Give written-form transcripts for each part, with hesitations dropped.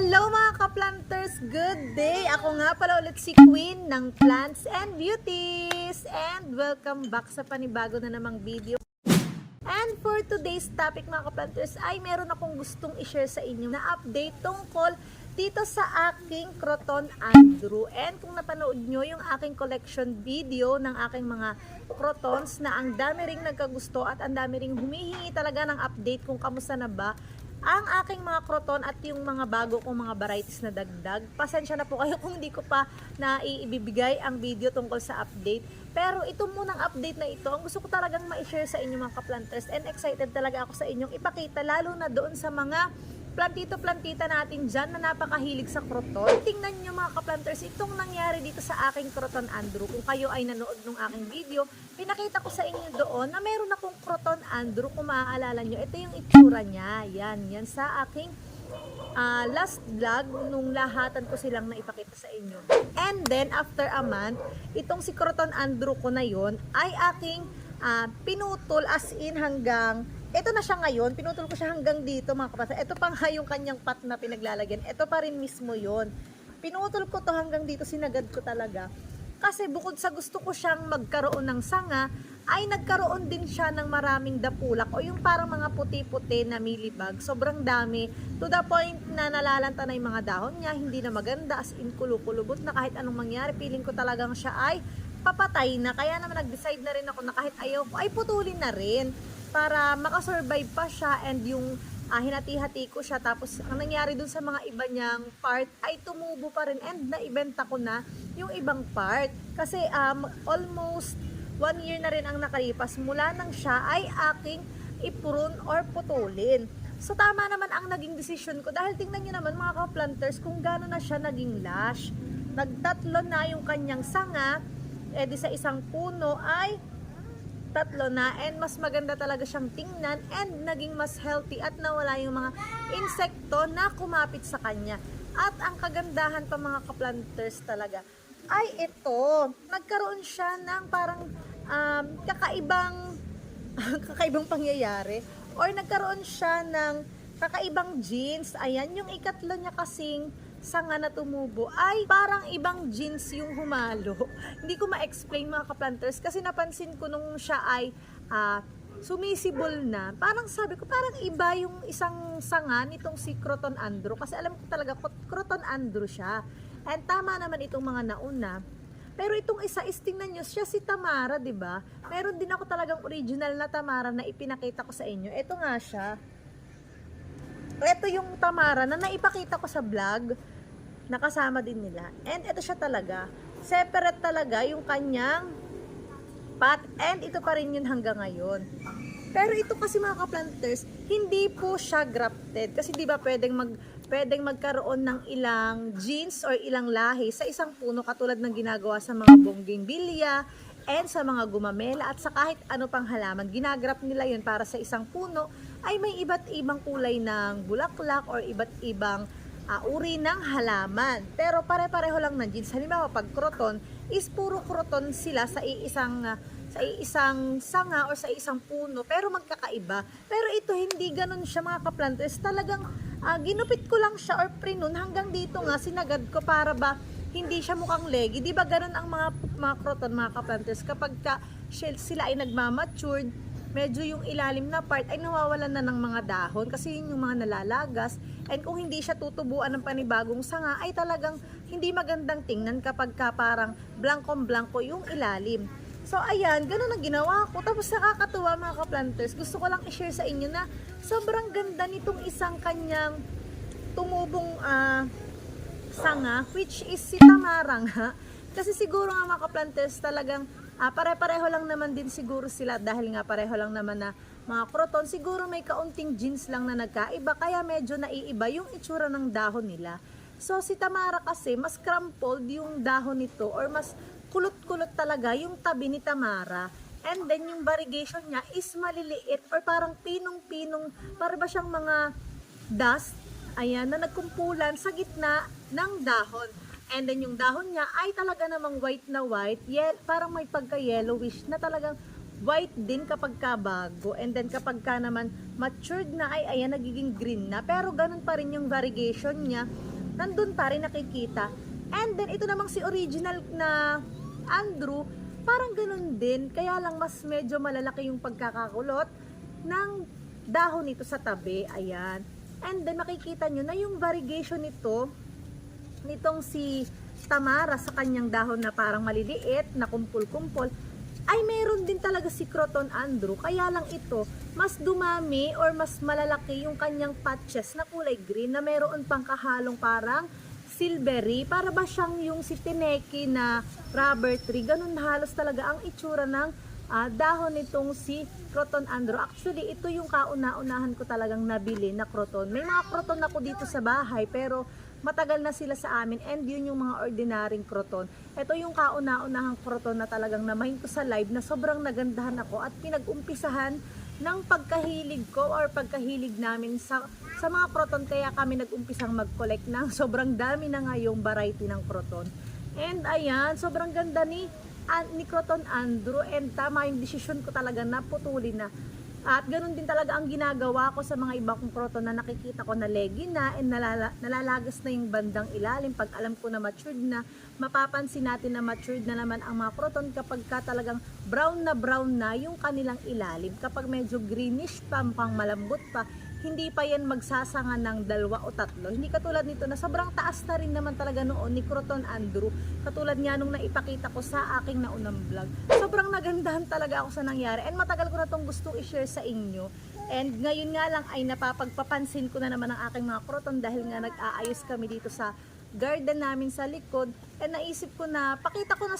Hello mga ka-planters! Good day! Ako nga pala ulit si Queen ng Plants and Beauties! And welcome back sa panibago na namang video. And for today's topic mga ka-planters ay meron akong gustong i-share sa inyo na update tungkol dito sa aking Croton Andrew. And kung napanood nyo yung aking collection video ng aking mga crotons na ang dami ring nagkagusto at ang dami ring humihingi talaga ng update kung kamusta na ba ang aking mga croton at yung mga bago kong mga varieties na dagdag. Pasensya na po kayo kung hindi ko pa naibibigay ang video tungkol sa update. Pero ito munang update na ito, ang gusto ko talagang ma-share sa inyo mga ka-planters, and excited talaga ako sa inyong ipakita, lalo na doon sa mga plantito-plantita natin dyan na napakahilig sa croton. Tingnan nyo mga ka-planters, itong nangyari dito sa aking Croton Andrew. Kung kayo ay nanood ng aking video, pinakita ko sa inyo doon na meron akong Croton Andrew. Kung maaalala nyo, ito yung itsura niya. Yan sa aking last vlog nung lahatan ko silang naipakita sa inyo. And then after a month, itong si Croton Andrew ko na yon ay aking pinutol as in hanggang ito na siya ngayon. Pinutol ko siya hanggang dito mga kapatid. Ito pa nga yung kanyang pot na pinaglalagyan. Ito pa rin mismo yon. Pinutol ko to hanggang dito, sinagad ko talaga. Kasi bukod sa gusto ko siyang magkaroon ng sanga, ay nagkaroon din siya ng maraming dapulak o yung parang mga puti-puti na milibag. Sobrang dami. To the point na nalalanta na yung mga dahon niya. Hindi na maganda, as in kulukulubot na kahit anong mangyari. Feeling ko talagang siya ay papatay na. Kaya naman nag-decide na rin ako na kahit ayaw ko ay putulin na rin para makasurvive pa siya, and yung hinati-hati ko siya. Tapos ang nangyari dun sa mga iba niyang part ay tumubo pa rin, and naibenta ko na yung ibang part. Kasi almost 1 year na rin ang nakalipas mula nang siya ay aking ipurun or putulin. So tama naman ang naging decision ko, dahil tingnan nyo naman mga ka-planters kung gaano na siya naging lush. Nagtatlo na yung kanyang sanga, di sa isang puno ay tatlo na, and mas maganda talaga siyang tingnan, and naging mas healthy at nawala yung mga insekto na kumapit sa kanya. At ang kagandahan pa mga ka-planters talaga ay ito, nagkaroon siya ng parang kakaibang pangyayari, or nagkaroon siya ng kakaibang genes. Ayan, yung ikatlo niya kasing sanga na tumubo ay parang ibang genes yung humalo. Hindi ko ma-explain mga ka-planters, kasi napansin ko nung siya ay sumisibol na. Parang sabi ko, parang iba yung isang sanga nitong si Croton Andrew, kasi alam ko talaga Croton Andrew siya. And tama naman itong mga nauna. Pero itong isa is, tingnan nyo, siya si Tamara, 'di ba? Meron din ako talagang original na Tamara na ipinakita ko sa inyo. Ito nga siya. Ito yung Tamara na naipakita ko sa vlog, nakasama din nila. And ito siya talaga. Separate talaga yung kanyang pot, and ito pa rin yun hanggang ngayon. Pero ito kasi mga ka-planters, hindi po siya grafted. Kasi di ba pwedeng magkaroon ng ilang genes or ilang lahi sa isang puno, katulad ng ginagawa sa mga bougainvillea and sa mga gumamela at sa kahit ano pang halaman. Ginagrap nila yun para sa isang puno ay may iba't ibang kulay ng bulaklak or iba't ibang uri ng halaman. Pero pare-pareho lang ng genes. Halimbawa pag croton is puro croton sila sa isang sanga or sa isang puno, pero magkakaiba. Pero ito hindi ganun siya mga ka-planters. Talagang ginupit ko lang siya or prinun hanggang dito nga, sinagad ko para ba hindi siya mukhang leggy. Di ba ganun ang mga croton mga ka-planters, kapag sila ay nagmamatured, medyo yung ilalim na part ay nawawalan na ng mga dahon, kasi yun yung mga nalalagas. And kung hindi siya tutubuan ng panibagong sanga, ay talagang hindi magandang tingnan kapag parang blankong-blanko yung ilalim. So ayan, ganun ang ginawa ko. Tapos nakakatuwa mga ka-planters, gusto ko lang i-share sa inyo na sobrang ganda nitong isang kanyang tumubong sanga, which is si Tamara nga. Kasi siguro nga mga ka-planters, talagang pare-pareho lang naman din siguro sila, dahil nga pareho lang naman na mga croton. Siguro may kaunting genes lang na nagkaiba, kaya medyo naiiba yung itsura ng dahon nila. So si Tamara kasi mas crumpled yung dahon nito, or mas kulot-kulot talaga yung tabi ni Tamara. And then yung variegation niya is maliliit, or parang pinong-pinong, para ba siyang mga dust, ayan, na nagkumpulan sa gitna ng dahon. And then yung dahon niya ay talaga namang white na white, parang may pagka-yellowish na talagang white din kapag ka bago. And then kapag ka naman matured na ay ayan, nagiging green na. Pero ganun pa rin yung variegation niya. nandun pa rin nakikita. And then ito namang si original na Andrew, parang ganun din, kaya lang mas medyo malalaki yung pagkakakulot ng dahon nito sa tabi. Ayan. And then makikita nyo na yung variegation nitong si Tamara sa kanyang dahon na parang maliliit, na kumpul-kumpol, ay meron din talaga si Croton Andrew. Kaya lang ito, mas dumami or mas malalaki yung kanyang patches na kulay green na meron pang kahalong parang silvery. Para ba siyang yung si Tineke na rubber tree. Ganun halos talaga ang itsura ng dahon nitong si Croton Andrew. Actually, ito yung kauna-unahan ko talagang nabili na croton. May mga croton ako dito sa bahay pero matagal na sila sa amin and yun yung mga ordinaryong croton. Ito yung kauna-unahang croton na talagang namahin ko sa live na sobrang nagandahan ako at pinag-umpisahan ng pagkahilig ko or pagkahilig namin sa mga croton, kaya kami nag-umpisang mag-collect ng sobrang dami na nga yung variety ng croton. And ayan, sobrang ganda ni Croton Andrew and tama yung desisyon ko talaga na putulin na. At ganun din talaga ang ginagawa ko sa mga iba kong croton na nakikita ko na leggy na and nalalagas na yung bandang ilalim. Pag alam ko na matured na, mapapansin natin na matured na naman ang mga croton kapag talagang brown na yung kanilang ilalim. Kapag medyo greenish pa, mukhang malambot pa, hindi pa yan magsasanga ng 2 o 3. Hindi katulad nito na sobrang taas na rin naman talaga noon ni Croton Andrew. Katulad nga nung naipakita ko sa aking naunang vlog. Sobrang nagandahan talaga ako sa nangyari. And matagal ko na itong gustong i-share sa inyo. And ngayon nga lang ay napapagpapansin ko na naman ang aking mga croton dahil nga nag-aayos kami dito sa garden namin sa likod. And naisip ko na pakita ko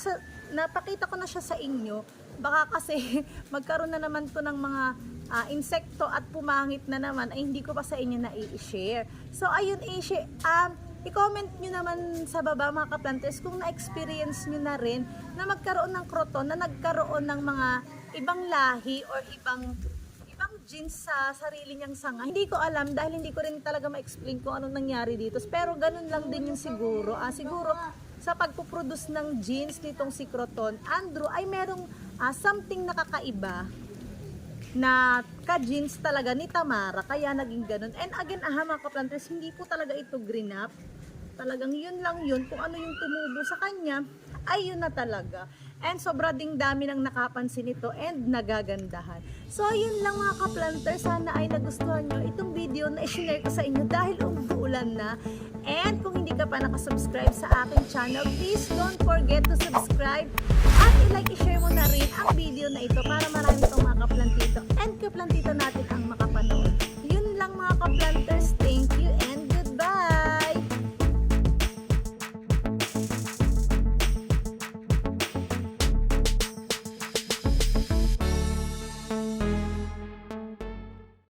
na siya sa inyo. Baka kasi magkaroon na naman to ng mga insekto at pumangit na naman ay hindi ko pa sa inyo na i-share. So ayun, i-comment nyo naman sa baba mga kaplanters kung na-experience nyo na rin na magkaroon ng croton na nagkaroon ng mga ibang lahi or ibang genes sa sarili niyang sanga. Hindi ko alam dahil hindi ko rin talaga ma-explain kung anong nangyari dito. Pero ganun lang din yung siguro. Siguro sa pagpuproduce ng genes nitong si Croton Andrew ay merong something nakakaiba na ka-genes talaga ni Tamara, kaya naging ganun. And again, mga kaplanters, hindi po talaga ito green up. Talagang yun lang yun. Kung ano yung tumubo sa kanya, ay yun na talaga. And sobra ding dami nang nakapansin ito and nagagandahan. So, yun lang mga kaplanters. Sana ay nagustuhan nyo itong video na i-share ko sa inyo dahil umuulan na. And kung hindi ka pa nakasubscribe sa aking channel, please don't forget to subscribe. At i-like, i-share mo na rin ang video na ito para marami itong mga kaplantito and kaplantito natin